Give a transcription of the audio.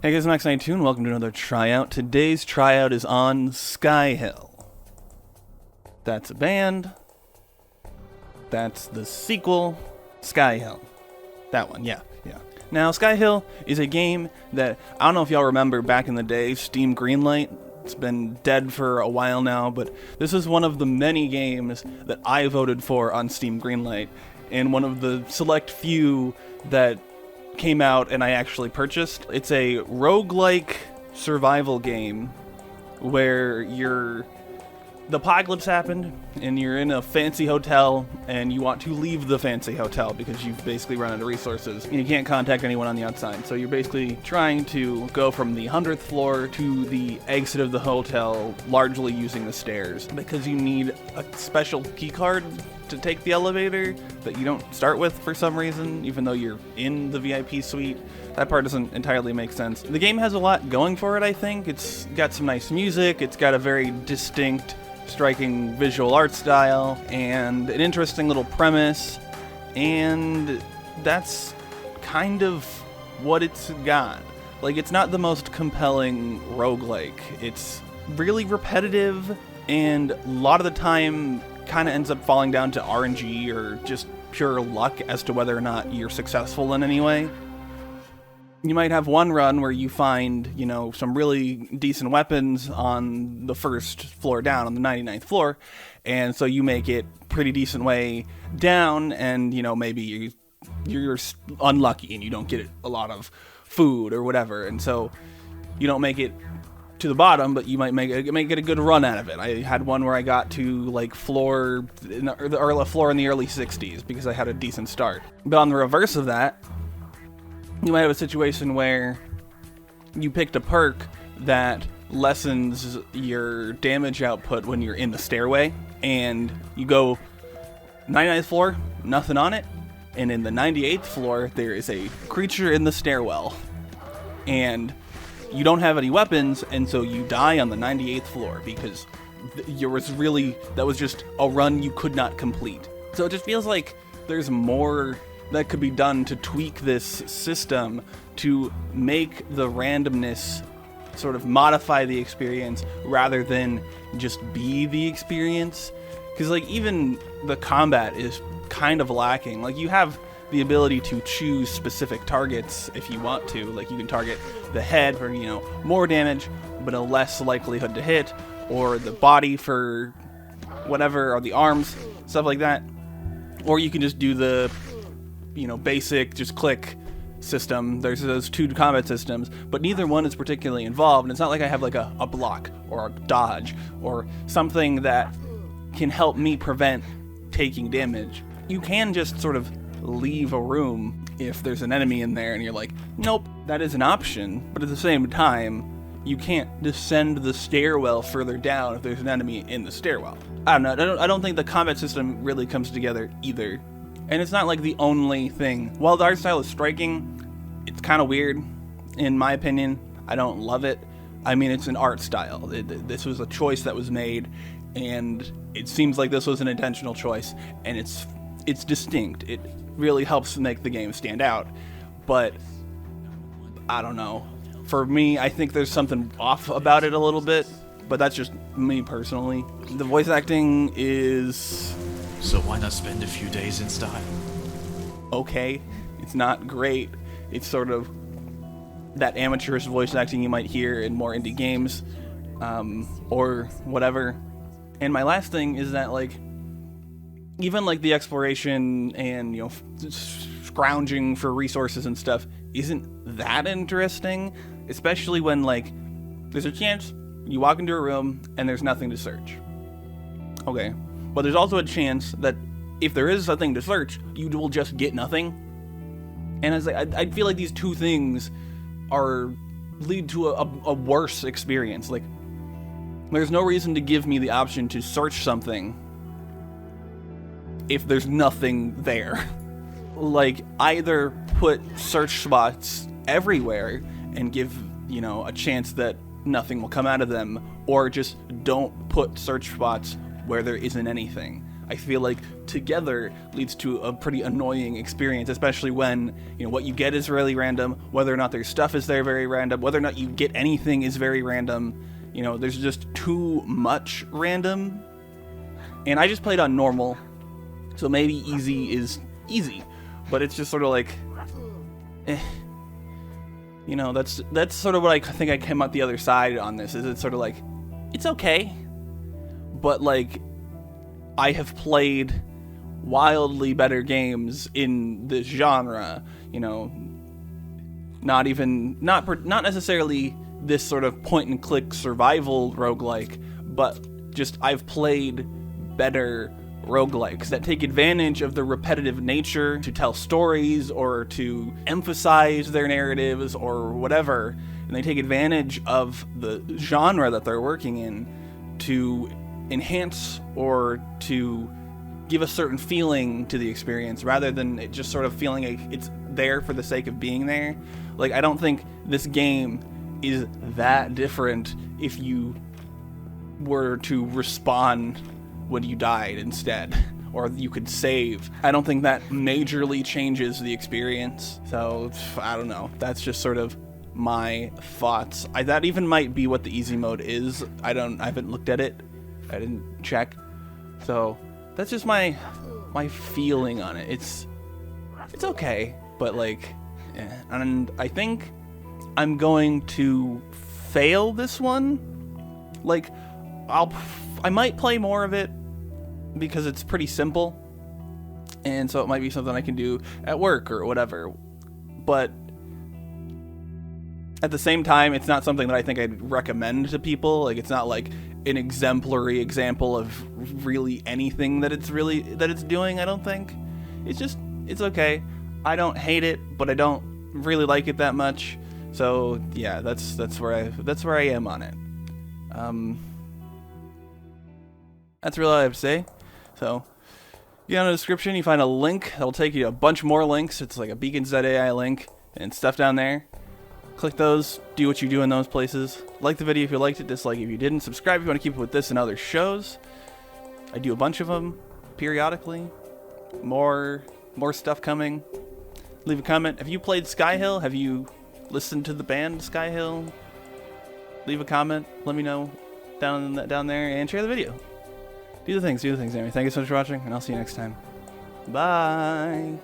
Hey guys, I'm X92 and welcome to another tryout. Today's tryout is on SKYHILL. That's a band. That's the sequel, SKYHILL. That one, yeah. Now, SKYHILL is a game that, I don't know if y'all remember back in the day, Steam Greenlight. It's been dead for a while now, but this is one of the many games that I voted for on Steam Greenlight, and one of the select few that came out and I actually purchased. It's a roguelike survival game where the apocalypse happened and you're in a fancy hotel and you want to leave the fancy hotel because you've basically run out of resources and you can't contact anyone on the outside. So you're basically trying to go from the 100th floor to the exit of the hotel, largely using the stairs, because you need a special key card to take the elevator that you don't start with for some reason, even though you're in the VIP suite. That part doesn't entirely make sense. The game has a lot going for it, I think. It's got some nice music, it's got a very distinct, striking visual art style, and an interesting little premise, and that's kind of what it's got. Like, it's not the most compelling roguelike. It's really repetitive, and a lot of the time kind of ends up falling down to RNG or just pure luck as to whether or not you're successful in any way. You might have one run where you find, some really decent weapons on the first floor down, on the 99th floor, and so you make it pretty decent way down, and, maybe you're unlucky and you don't get a lot of food or whatever, and so you don't make it to the bottom, but you might get a good run out of it. I had one where I got to floor in the early 60s because I had a decent start. But on the reverse of that, you might have a situation where you picked a perk that lessens your damage output when you're in the stairway, and you go 99th floor, nothing on it, and in the 98th floor there is a creature in the stairwell, and you don't have any weapons, and so you die on the 98th floor because that was just a run you could not complete. So it just feels like there's more that could be done to tweak this system to make the randomness sort of modify the experience rather than just be the experience. Because even the combat is kind of lacking. You have the ability to choose specific targets if you want to. You can target the head for, more damage, but a less likelihood to hit, or the body for whatever, or the arms, stuff like that. Or you can just do the, basic, just click system. There's those two combat systems, but neither one is particularly involved, and it's not like I have a block, or a dodge, or something that can help me prevent taking damage. You can just sort of leave a room if there's an enemy in there and you're like, nope, that is an option, but at the same time you can't descend the stairwell further down if there's an enemy in the stairwell. I don't think the combat system really comes together either, and it's not the only thing. While the art style is striking, it's kind of weird in my opinion. I don't love it. It's an art style. This was a choice that was made, and it seems like this was an intentional choice, and it's distinct. It really helps make the game stand out, but I don't know. For me, I think there's something off about it a little bit, but that's just me personally. The voice acting is... So why not spend a few days in style? Okay. It's not great. It's sort of that amateurish voice acting you might hear in more indie games, or whatever. And my last thing is that, even the exploration and, scrounging for resources and stuff isn't that interesting, especially when, there's a chance you walk into a room and there's nothing to search. Okay. But there's also a chance that if there is something to search, you will just get nothing. And I feel like these two things lead to a worse experience. There's no reason to give me the option to search something if there's nothing there. Either put search spots everywhere and give, a chance that nothing will come out of them, or just don't put search spots where there isn't anything. I feel like together leads to a pretty annoying experience, especially when, you know, what you get is really random, whether or not their stuff is there very random, whether or not you get anything is very random. You know, there's just too much random. And I just played on normal, so maybe easy is easy, but it's just sort of like, you know, that's sort of what I think I came out the other side on this, is it's sort of like, it's okay, but like, I have played wildly better games in this genre, you know, not necessarily this sort of point and click survival roguelike, but just I've played better roguelikes that take advantage of the repetitive nature to tell stories or to emphasize their narratives or whatever, and they take advantage of the genre that they're working in to enhance or to give a certain feeling to the experience, rather than it just sort of feeling like it's there for the sake of being there. Like, I don't think this game is that different if you were to respawn when you died instead, or you could save. I don't think that majorly changes the experience. So I don't know, that's just sort of my thoughts. That even might be what the easy mode is. I haven't looked at it, I didn't check, so that's just my feeling on it. It's okay, but like, and I think I'm going to fail this one. Like, I might play more of it because it's pretty simple, and so it might be something I can do at work or whatever, but at the same time, it's not something that I think I'd recommend to people. Like, it's not like an exemplary example of really anything that it's doing, I don't think. It's okay. I don't hate it, but I don't really like it that much. So yeah, that's where I am on it. That's really all I have to say. So, in the description, you find a link that'll take you to a bunch more links. It's like a Beacons.ai link and stuff down there. Click those, do what you do in those places. Like the video if you liked it, dislike if you didn't. Subscribe if you want to keep up with this and other shows. I do a bunch of them periodically. More stuff coming. Leave a comment. Have you played SKYHILL? Have you listened to the band SKYHILL? Leave a comment. Let me know down there, and share the video. Do the things anyway. Thank you so much for watching, and I'll see you next time. Bye.